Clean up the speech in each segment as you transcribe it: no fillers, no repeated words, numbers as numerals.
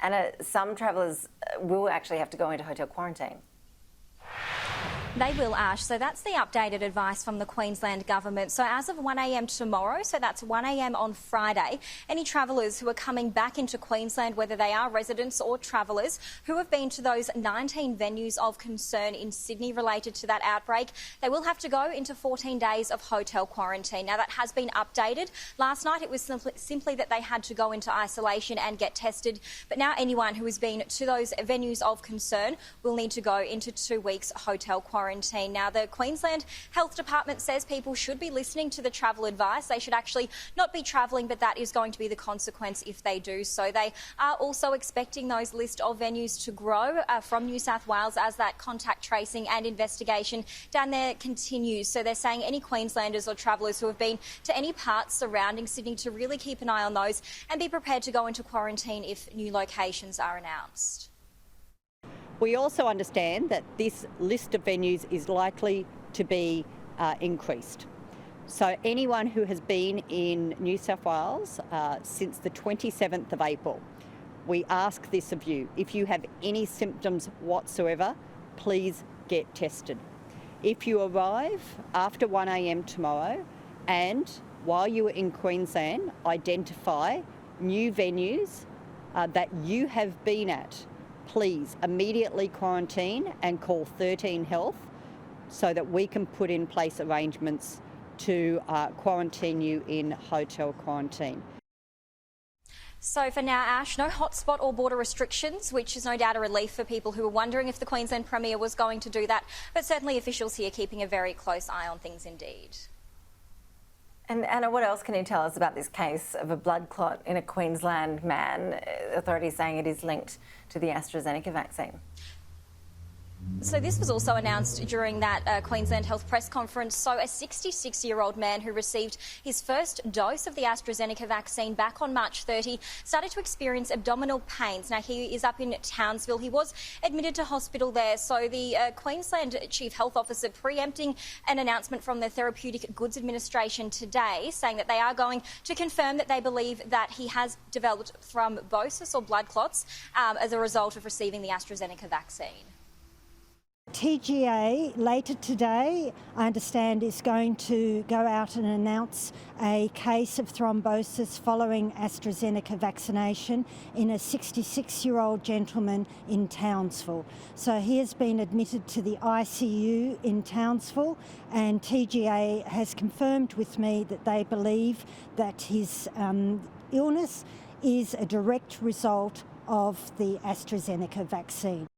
And some travellers will actually have to go into hotel quarantine. They will, Ash. So that's the updated advice from the Queensland Government. So as of 1 a.m. tomorrow, so that's 1 a.m. on Friday, any travellers who are coming back into Queensland, whether they are residents or travellers who have been to those 19 venues of concern in Sydney related to that outbreak, they will have to go into 14 days of hotel quarantine. Now, that has been updated. Last night it was simply that they had to go into isolation and get tested. But now anyone who has been to those venues of concern will need to go into 2 weeks hotel quarantine. Now, the Queensland Health Department says people should be listening to the travel advice. They should actually not be travelling, but that is going to be the consequence if they do so. They are also expecting those list of venues to grow from New South Wales as that contact tracing and investigation down there continues. So they're saying any Queenslanders or travellers who have been to any parts surrounding Sydney to really keep an eye on those and be prepared to go into quarantine if new locations are announced. We also understand that this list of venues is likely to be increased. So anyone who has been in New South Wales since the 27th of April, we ask this of you. If you have any symptoms whatsoever, please get tested. If you arrive after 1 a.m. tomorrow and while you are in Queensland, identify new venues that you have been at, please immediately quarantine and call 13 Health so that we can put in place arrangements to quarantine you in hotel quarantine. So for now, Ash, no hotspot or border restrictions, which is no doubt a relief for people who are wondering if the Queensland Premier was going to do that. But certainly officials here keeping a very close eye on things indeed. And Anna, what else can you tell us about this case of a blood clot in a Queensland man? Authorities saying it is linked to the AstraZeneca vaccine. So this was also announced during that Queensland Health press conference. So a 66-year-old man who received his first dose of the AstraZeneca vaccine back on March 30 started to experience abdominal pains. Now, he is up in Townsville. He was admitted to hospital there. So the Queensland Chief Health Officer preempting an announcement from the Therapeutic Goods Administration today, saying that they are going to confirm that they believe that he has developed thrombosis or blood clots as a result of receiving the AstraZeneca vaccine. TGA later today, I understand, is going to go out and announce a case of thrombosis following AstraZeneca vaccination in a 66-year-old gentleman in Townsville. So he has been admitted to the ICU in Townsville, and TGA has confirmed with me that they believe that his illness is a direct result of the AstraZeneca vaccine.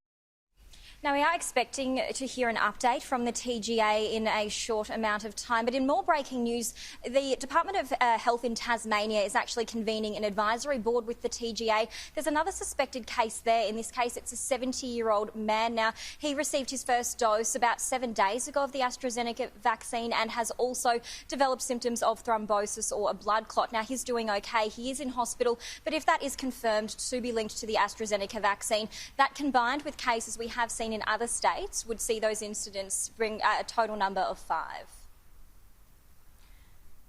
Now, we are expecting to hear an update from the TGA in a short amount of time. But in more breaking news, the Department of Health in Tasmania is actually convening an advisory board with the TGA. There's another suspected case there. In this case, it's a 70-year-old man. Now, he received his first dose about 7 days ago of the AstraZeneca vaccine and has also developed symptoms of thrombosis or a blood clot. Now, he's doing okay. He is in hospital. But if that is confirmed to be linked to the AstraZeneca vaccine, that combined with cases we have seen in other states would see those incidents bring a total number of 5.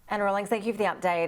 Anna Rawlings, thank you for the update.